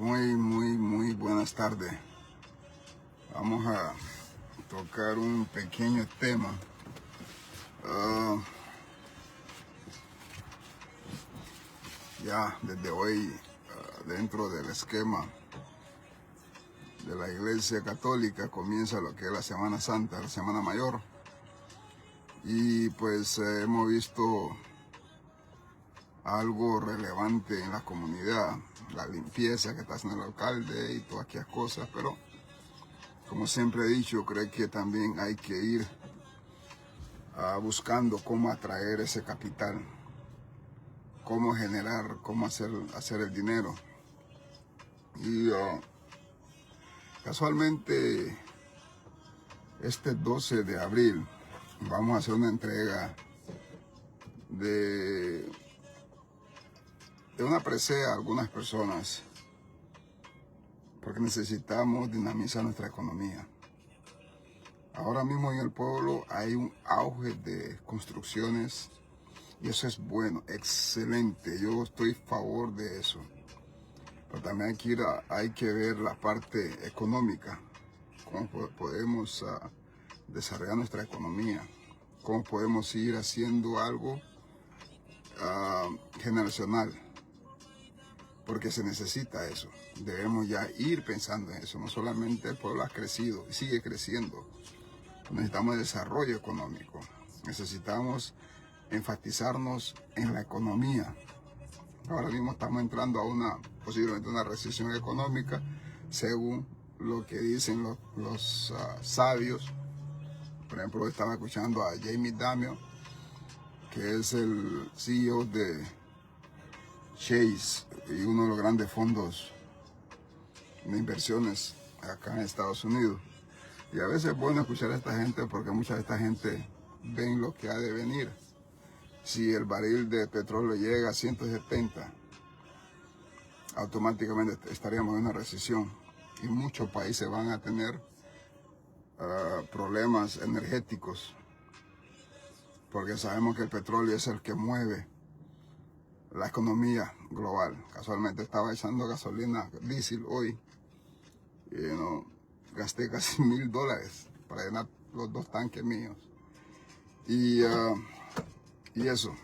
Muy buenas tardes. Vamos a tocar un pequeño tema. Ya desde hoy, dentro del esquema de la Iglesia Católica, comienza lo que es la Semana Santa, la Semana Mayor. Y pues hemos visto algo relevante en la comunidad, la limpieza que está haciendo el alcalde y todas aquellas cosas, pero como siempre he dicho, creo que también hay que ir buscando cómo atraer ese capital, cómo generar, cómo hacer el dinero. Y casualmente este 12 de abril vamos a hacer una entrega de una presea a algunas personas, porque necesitamos dinamizar nuestra economía. Ahora mismo en el pueblo hay un auge de construcciones y eso es bueno, excelente. Yo estoy a favor de eso. Pero también hay que ver la parte económica, cómo podemos desarrollar nuestra economía, cómo podemos ir haciendo algo generacional, porque se necesita eso. Debemos ya ir pensando en eso. No solamente el pueblo ha crecido y sigue creciendo. Necesitamos desarrollo económico. Necesitamos enfatizarnos en la economía. Ahora mismo estamos entrando a posiblemente una recesión económica, según lo que dicen los sabios. Por ejemplo, estaba escuchando a Jamie Dimon, que es el CEO de Chase y uno de los grandes fondos de inversiones acá en Estados Unidos. Y a veces es bueno escuchar a esta gente, porque mucha de esta gente ven lo que ha de venir. Si el barril de petróleo llega a 170, automáticamente estaríamos en una recesión y muchos países van a tener problemas energéticos, porque sabemos que el petróleo es el que mueve la economía global. Casualmente estaba echando gasolina, diésel hoy, y gasté casi $1000 para llenar los 2 tanques míos. Y eso.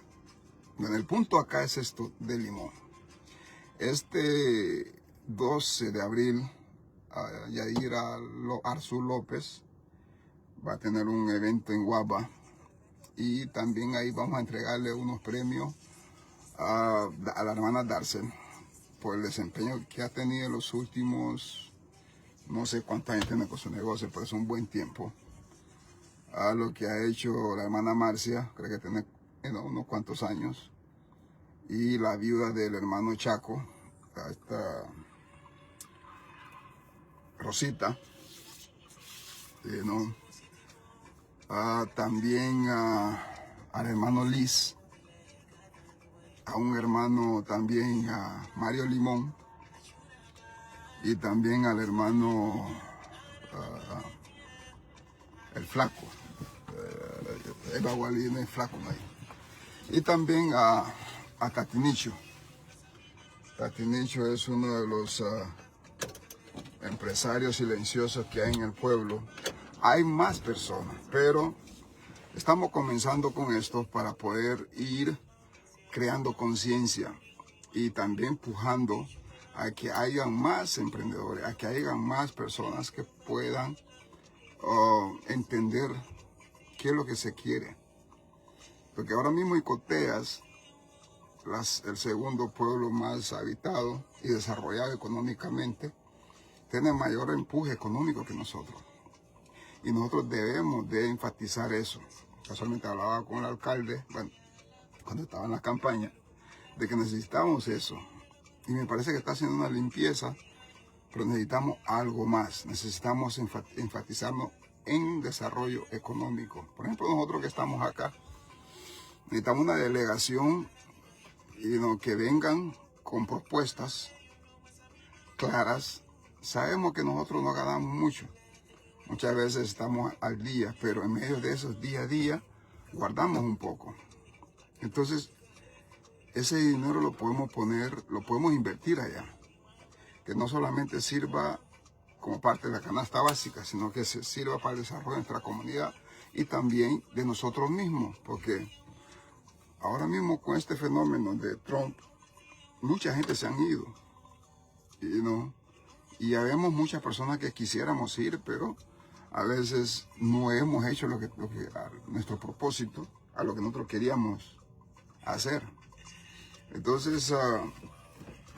Bueno, el punto acá es esto de Limón. Este 12 de abril, Yair Arzú López va a tener un evento en Guapa, y también ahí vamos a entregarle unos premios a la hermana Darcel por el desempeño que ha tenido en los últimos, no sé cuántos años tiene con su negocio, pero es un buen tiempo. A lo que ha hecho la hermana Marcia, creo que tiene unos cuantos años, y la viuda del hermano Chaco, esta Rosita, también al hermano Liz, a un hermano también, a Mario Limón, y también al hermano el Flaco, Eva Gualina, el Flaco ahí. Y también a Tatinicho. Tatinicho es uno de los empresarios silenciosos que hay en el pueblo. Hay más personas, pero estamos comenzando con esto para poder ir creando conciencia y también empujando a que haya más emprendedores, a que haya más personas que puedan entender qué es lo que se quiere. Porque ahora mismo Icoteas, el segundo pueblo más habitado y desarrollado económicamente, tiene mayor empuje económico que nosotros. Y nosotros debemos de enfatizar eso. Casualmente hablaba con el alcalde, bueno, cuando estaba en la campaña, de que necesitamos eso. Y me parece que está haciendo una limpieza, pero necesitamos algo más. Necesitamos enfatizarnos en desarrollo económico. Por ejemplo, nosotros que estamos acá, necesitamos una delegación que vengan con propuestas claras. Sabemos que nosotros no ganamos mucho. Muchas veces estamos al día, pero en medio de esos día a día guardamos un poco. Entonces, ese dinero lo podemos invertir allá. que no solamente sirva como parte de la canasta básica, sino que se sirva para el desarrollo de nuestra comunidad y también de nosotros mismos, porque ahora mismo con este fenómeno de Trump, mucha gente se han ido, y ya vemos muchas personas que quisiéramos ir, pero a veces no hemos hecho nuestro propósito, a lo que nosotros queríamos hacer. Entonces,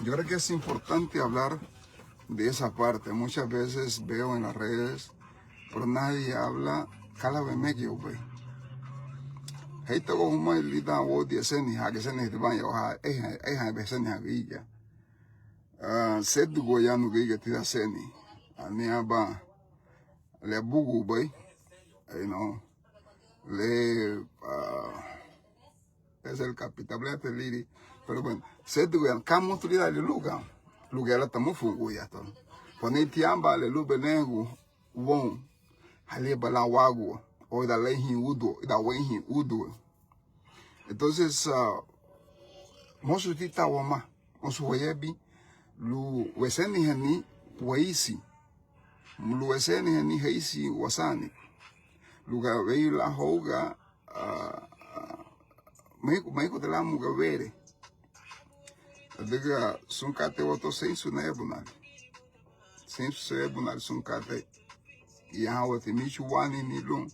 yo creo que es importante hablar de esa parte. Muchas veces veo en las redes, pero nadie habla calabemekio, güey. Hey, te voy a humar el lida o 10 años, que se necesitan ya, es veces ni habilla. Sed goyano que te da seni, aniaba le bugu, güey, es el capital de Liri, pero bueno, sed goyano, camo tu lida le lugar la tamu fungu ya to. Poner tiamba le lube nengu, won, hale bala wagu, o da lehi udo, da wehi udo. Entonces, mosu tita wama, mosu weyebi, lu weseni hani weisi, lu weseni hani heisi wasani, luga wei la hoga, meiko de la mugavere. Diga, sun kate woto sensu nebunal. Sensu sebunal sun kate. Y hawa te michu wani ni lun.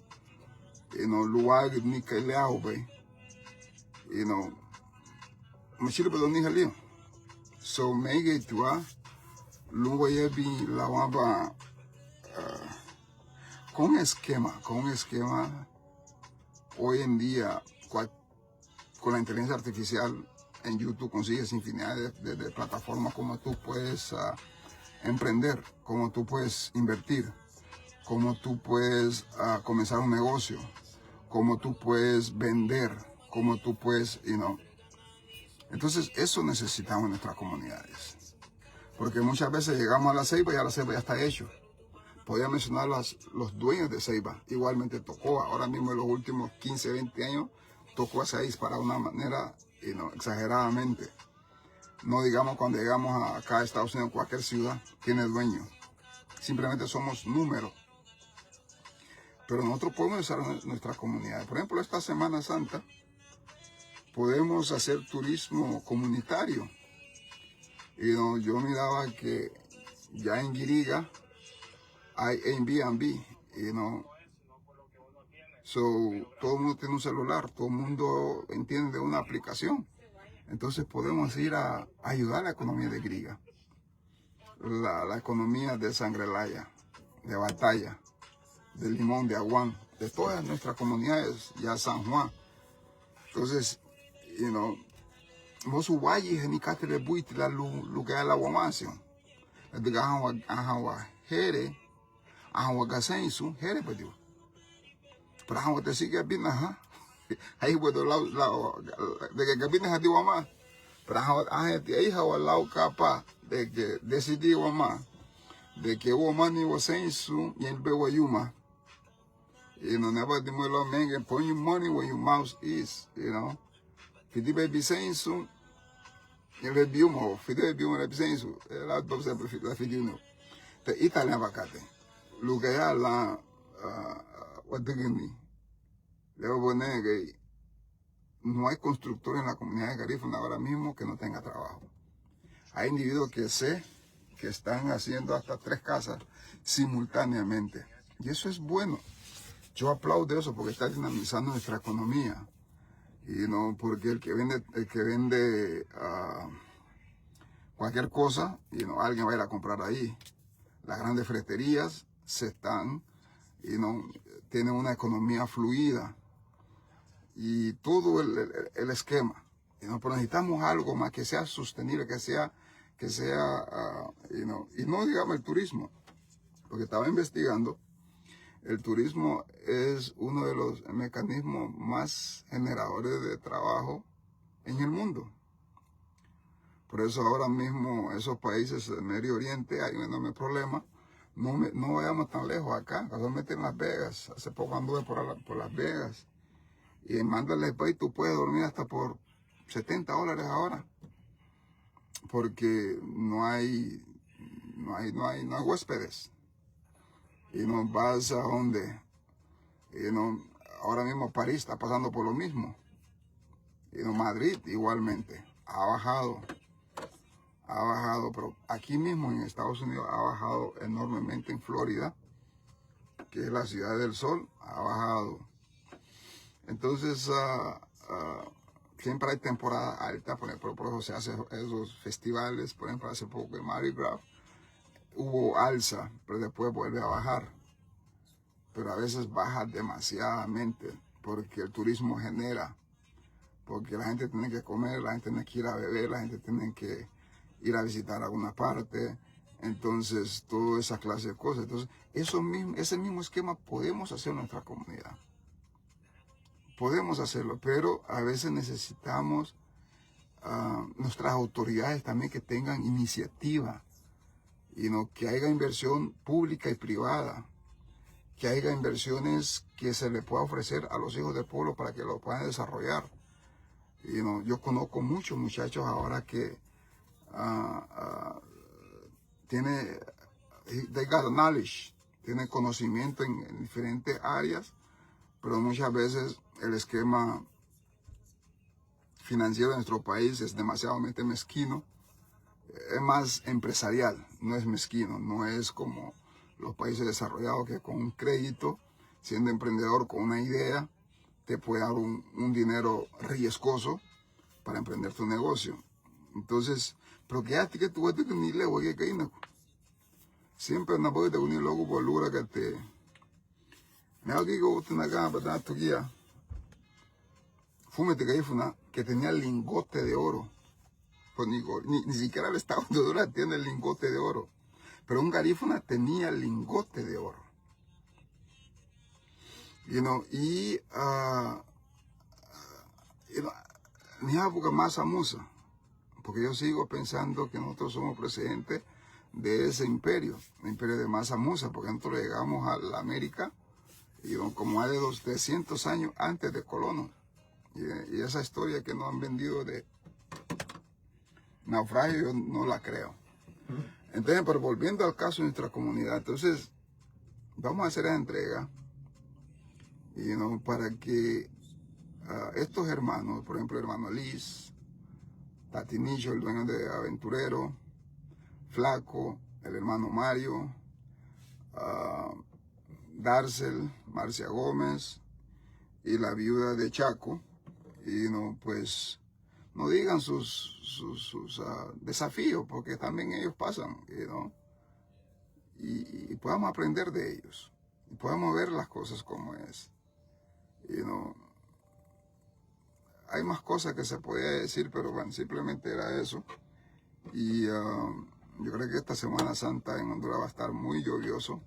Luwag ni keleao bay. Machilo pa doni halio. So mege tua, luwa yebi la wamba con un esquema, hoy en día, con la inteligencia artificial, en YouTube consigues infinidad de plataformas como tú puedes emprender, como tú puedes invertir, como tú puedes comenzar un negocio, como tú puedes vender, como tú puedes, Entonces, eso necesitamos en nuestras comunidades. Porque muchas veces llegamos a la ceiba y a la ceiba ya está hecho. Podría mencionar los dueños de ceiba. Igualmente tocó, ahora mismo en los últimos 15, 20 años, tocó a Seis para una manera exageradamente. No digamos cuando llegamos acá a Estados Unidos, cualquier ciudad tiene dueño. Simplemente somos números. Pero nosotros podemos usar nuestras comunidades. Por ejemplo, esta Semana Santa podemos hacer turismo comunitario. Yo miraba que ya en Guiriga hay Airbnb, So, todo el mundo tiene un celular, todo el mundo entiende una aplicación. Entonces podemos ir a ayudar a la economía de Griga, la economía de Sangrelaya, de Batalla, de Limón, de Aguán, de todas nuestras comunidades, ya San Juan. Entonces, vos uwayi ni katele buiti la lugar la guamación. De ahawa here, ahawa gasensu, here pedio. Pero ahawa te sigue bien, ahí puedo de que cabines a ti mamá. Pero ahawa te hija o la capa de que decidí mamá, de que woman ni wasensu y el bewa yuma. Never the more men put your money where your mouth is, If the baby sensu, il baby umo, if the baby umo la sensu, la dobsa la fidino. The Italian vacate. Lugaya la what the gini. Luego no hay constructores en la comunidad de Garífuna ahora mismo que no tenga trabajo. Hay individuos que sé que están haciendo hasta 3 casas simultáneamente. Y eso es bueno. Yo aplaudo eso porque está dinamizando nuestra economía. Porque el que vende cualquier cosa, alguien va a ir a comprar ahí. Las grandes ferreterías tienen una economía fluida y todo el esquema. Pero necesitamos algo más que sea sostenible, que sea y no digamos el turismo, porque estaba investigando. El turismo es uno de los mecanismos más generadores de trabajo en el mundo. Por eso ahora mismo esos países del Medio Oriente hay un enorme problema. No vayamos tan lejos acá, casualmente en Las Vegas. Hace poco anduve por Las Vegas. Y en Mandalay Bay tú puedes dormir hasta por $70 ahora. Porque no hay no hay huéspedes. Y no vas a donde, y no, ahora mismo París está pasando por lo mismo. Y no, Madrid igualmente ha bajado, pero aquí mismo en Estados Unidos ha bajado enormemente. En Florida, que es la ciudad del sol, ha bajado. Entonces, siempre hay temporada alta, por ejemplo, se hacen esos festivales, por ejemplo, hace poco en Mardi Gras hubo alza, pero después vuelve a bajar. Pero a veces baja demasiadamente, porque el turismo genera, porque la gente tiene que comer, la gente tiene que ir a beber, la gente tiene que ir a visitar alguna parte, entonces toda esa clase de cosas. Entonces, ese mismo esquema podemos hacer en nuestra comunidad. Podemos hacerlo, pero a veces necesitamos nuestras autoridades también que tengan iniciativa, y no que haya inversión pública y privada, que haya inversiones que se le pueda ofrecer a los hijos del pueblo para que lo puedan desarrollar. Y no, yo conozco muchos muchachos ahora que they got knowledge, tienen conocimiento en diferentes áreas, pero muchas veces el esquema financiero de nuestro país es demasiadamente mezquino. Es más empresarial, no es mezquino, no es como los países desarrollados que con un crédito, siendo emprendedor con una idea, te puede dar un dinero riesgoso para emprender tu negocio. Entonces, pero quédate que tú vas a tener luego que caer. Siempre no puedes tener luego por lura que te. Me hago que yo tengo acá para dar tu guía. Fúmete que tenía lingote de oro. Pues ni siquiera el Estado de Honduras tiene el lingote de oro. Pero un garífuna tenía lingote de oro. Ni época más amusa. Porque yo sigo pensando que nosotros somos presidentes de ese imperio, el imperio de Mansa Musa, porque nosotros llegamos a la América como hay de los 300 años antes de colonos. Y esa historia que nos han vendido de naufragio, yo no la creo. Entonces, pero volviendo al caso de nuestra comunidad, entonces vamos a hacer la entrega para que estos hermanos, por ejemplo, el hermano Liz, Tatinillo, el dueño de Aventurero, Flaco, el hermano Mario, Darcel, Marcia Gómez y la viuda de Chaco, pues no digan sus desafíos, porque también ellos pasan, y podamos aprender de ellos, y podamos ver las cosas como es. Hay más cosas que se podía decir, pero bueno, simplemente era eso. Y yo creo que esta Semana Santa en Honduras va a estar muy lluvioso,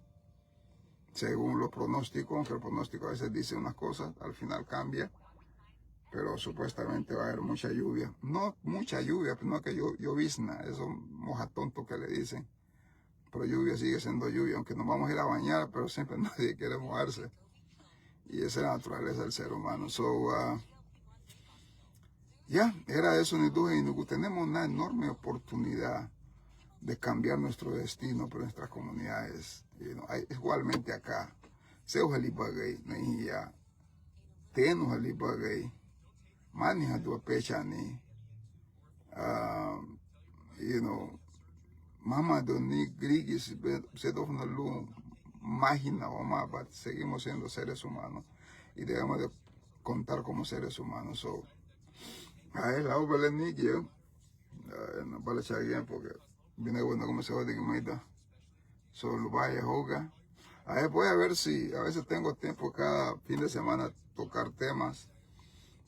según los pronósticos, aunque el pronóstico a veces dice unas cosas, al final cambia, pero supuestamente va a haber mucha lluvia. No mucha lluvia, no que llovizna, eso moja tonto que le dicen, pero lluvia sigue siendo lluvia, aunque nos vamos a ir a bañar, pero siempre nadie quiere mojarse, y esa es la naturaleza del ser humano. Era eso, y tenemos una enorme oportunidad de cambiar nuestro destino por nuestras comunidades. Igualmente acá, Seu Halibagay, Nahia, Tenu Halibagay, Mani Hadua Pechani, Mama Doni Grigis, Sedofna Lu, Mágina o Mabat, seguimos siendo seres humanos y debemos de contar como seres humanos. La obra ni yo, no vale echar bien porque viene bueno como se va de Guimaita. Solo vaya, juega. Voy a ver si a veces tengo tiempo cada fin de semana tocar temas,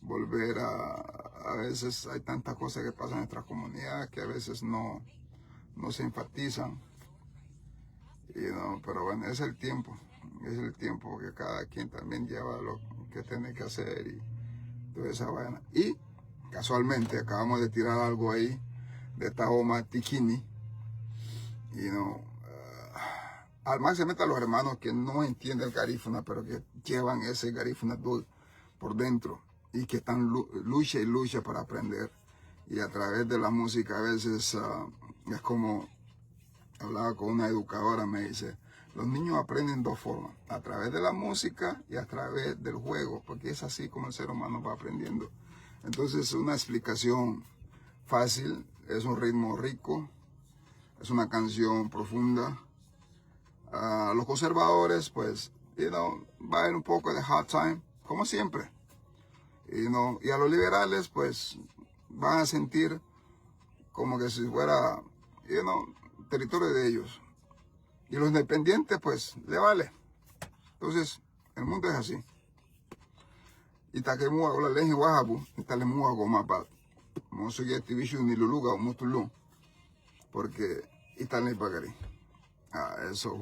volver a veces hay tantas cosas que pasan en nuestra comunidad que a veces no se enfatizan. Pero bueno, es el tiempo que cada quien también lleva lo que tiene que hacer y toda esa vaina. Y casualmente acabamos de tirar algo ahí de Tahoma Tikini, al máximo a los hermanos que no entienden el garífuna, pero que llevan ese garífuna por dentro y que están lucha y lucha para aprender. Y a través de la música a veces es como hablaba con una educadora, me dice, los niños aprenden dos formas, a través de la música y a través del juego, porque es así como el ser humano va aprendiendo. Entonces, una explicación fácil, es un ritmo rico, es una canción profunda. A los conservadores, pues, va a haber un poco de hard time, como siempre. Y a los liberales, pues, van a sentir como que si fuera, territorio de ellos. Y los independientes, pues, le vale. Entonces, el mundo es así. Y taquemua, o la ley guajabu, y talemua gomapa. Monso ya tivishu ni luluga o mutulu. Porque, y tal ni pagari. Eso,